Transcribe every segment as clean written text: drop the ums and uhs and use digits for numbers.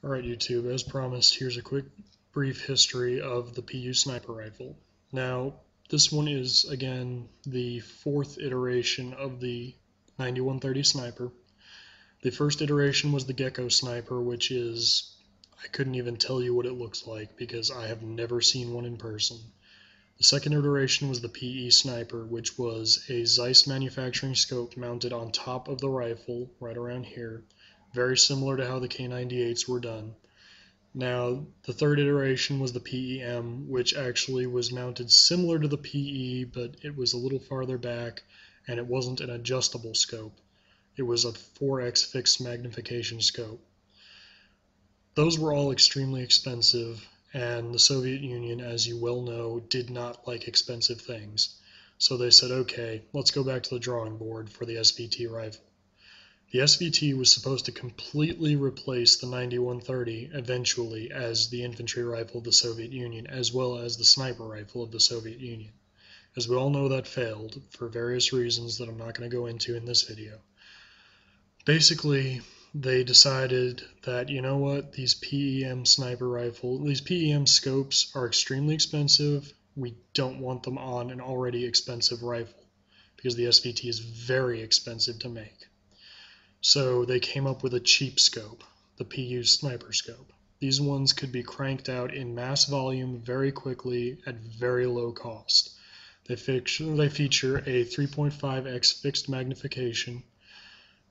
Alright YouTube, as promised, here's a quick brief history of the PU sniper rifle. Now, this one is, again, the fourth iteration of the 9130 sniper. The first iteration was the Gecko sniper, which is, I couldn't even tell you what it looks like because I have never seen one in person. The second iteration was the PE sniper, which was a Zeiss manufacturing scope mounted on top of the rifle, right around here, very similar to how the K98s were done. Now, the third iteration was the PEM, which actually was mounted similar to the PE, but it was a little farther back, and it wasn't an adjustable scope. It was a 4x fixed magnification scope. Those were all extremely expensive, and the Soviet Union, as you well know, did not like expensive things. So they said, okay, let's go back to the drawing board for the SVT rifle. The SVT was supposed to completely replace the 9130 eventually as the infantry rifle of the Soviet Union, as well as the sniper rifle of the Soviet Union. As we all know, that failed for various reasons that I'm not going to go into in this video. Basically, they decided that, you know what, these PEM scopes are extremely expensive. We don't want them on an already expensive rifle because the SVT is very expensive to make. So they came up with a cheap scope, the PU sniper scope. These ones could be cranked out in mass volume very quickly at very low cost. They feature a 3.5x fixed magnification.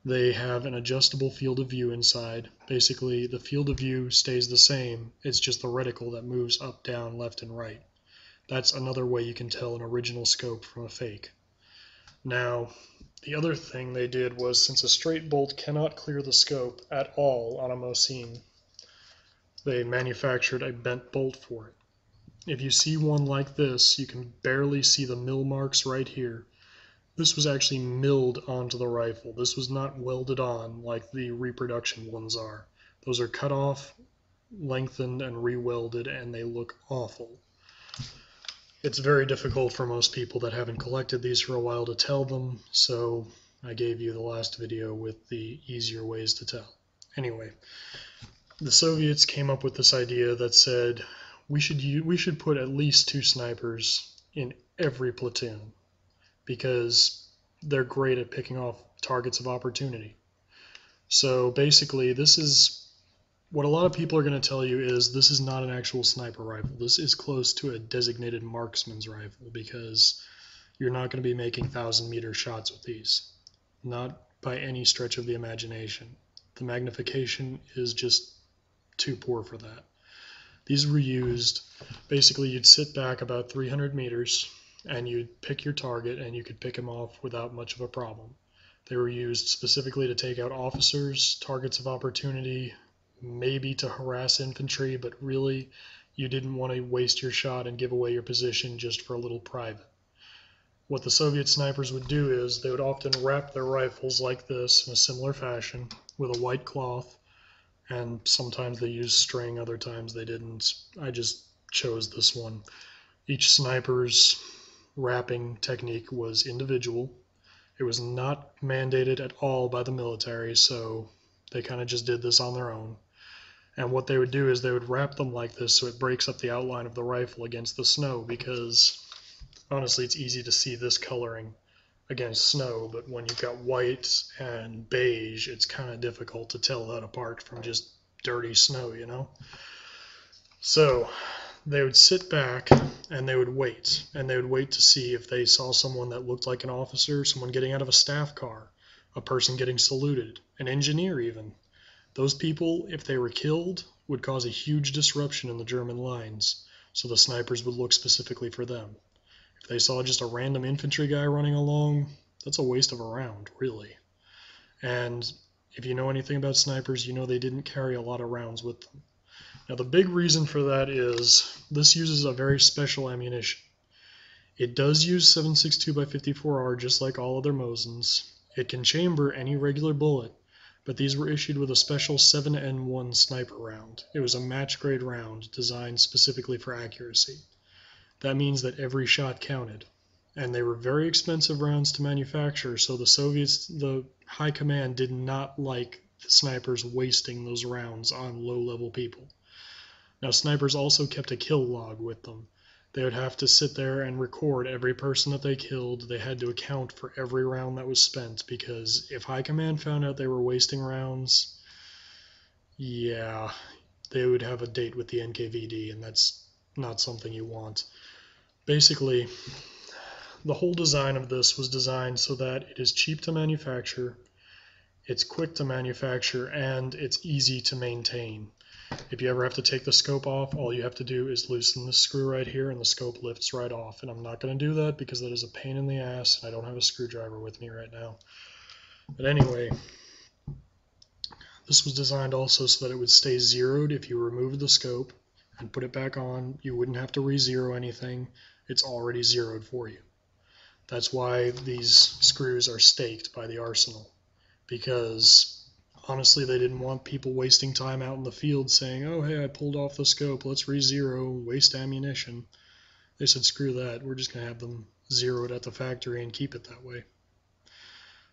They have an adjustable field of view inside. Basically, the field of view stays the same. It's just the reticle that moves up, down, left, and right. That's another way you can tell an original scope from a fake. Now, the other thing they did was, since a straight bolt cannot clear the scope at all on a Mosin, they manufactured a bent bolt for it. If you see one like this, you can barely see the mill marks right here. This was actually milled onto the rifle. This was not welded on like the reproduction ones are. Those are cut off, lengthened, and re-welded, and they look awful. It's very difficult for most people that haven't collected these for a while to tell them, so I gave you the last video with the easier ways to tell. Anyway, the Soviets came up with this idea that said we should put at least 2 snipers in every platoon because they're great at picking off targets of opportunity. So basically, this is what a lot of people are going to tell you is this is not an actual sniper rifle. This is close to a designated marksman's rifle because you're not going to be making 1,000-meter shots with these. Not by any stretch of the imagination. The magnification is just too poor for that. These were used, basically you'd sit back about 300 meters and you'd pick your target and you could pick him off without much of a problem. They were used specifically to take out officers, targets of opportunity, maybe to harass infantry, but really you didn't want to waste your shot and give away your position just for a little private. What the Soviet snipers would do is they would often wrap their rifles like this in a similar fashion with a white cloth, and sometimes they used string, other times they didn't. I just chose this one. Each sniper's wrapping technique was individual. It was not mandated at all by the military, so they kind of just did this on their own. And what they would do is they would wrap them like this so it breaks up the outline of the rifle against the snow, because honestly it's easy to see this coloring against snow, but when you've got white and beige, it's kind of difficult to tell that apart from just dirty snow, you know? So they would sit back and they would wait to see if they saw someone that looked like an officer, someone getting out of a staff car, a person getting saluted, an engineer even. Those people, if they were killed, would cause a huge disruption in the German lines, so the snipers would look specifically for them. If they saw just a random infantry guy running along, that's a waste of a round, really. And if you know anything about snipers, you know they didn't carry a lot of rounds with them. Now the big reason for that is this uses a very special ammunition. It does use 7.62x54R just like all other Mosins. It can chamber any regular bullet, but these were issued with a special 7N1 sniper round. It was a match grade round designed specifically for accuracy. That means that every shot counted. And they were very expensive rounds to manufacture, so the Soviets, the high command, did not like the snipers wasting those rounds on low-level people. Now, snipers also kept a kill log with them. They would have to sit there and record every person that they killed. They had to account for every round that was spent, because if high command found out they were wasting rounds, yeah, they would have a date with the NKVD, and that's not something you want. Basically, the whole design of this was designed so that it is cheap to manufacture, it's quick to manufacture, and it's easy to maintain. If you ever have to take the scope off, all you have to do is loosen the screw right here and the scope lifts right off. And I'm not going to do that because that is a pain in the ass and I don't have a screwdriver with me right now. But anyway, this was designed also so that it would stay zeroed if you removed the scope and put it back on. You wouldn't have to re-zero anything. It's already zeroed for you. That's why these screws are staked by the arsenal, because honestly, they didn't want people wasting time out in the field saying, oh, hey, I pulled off the scope, let's re-zero, waste ammunition. They said, screw that, we're just going to have them zeroed at the factory and keep it that way.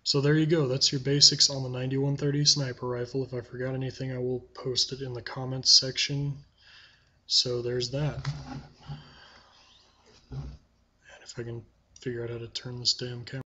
So there you go, that's your basics on the 9130 sniper rifle. If I forgot anything, I will post it in the comments section. So there's that. And if I can figure out how to turn this damn camera.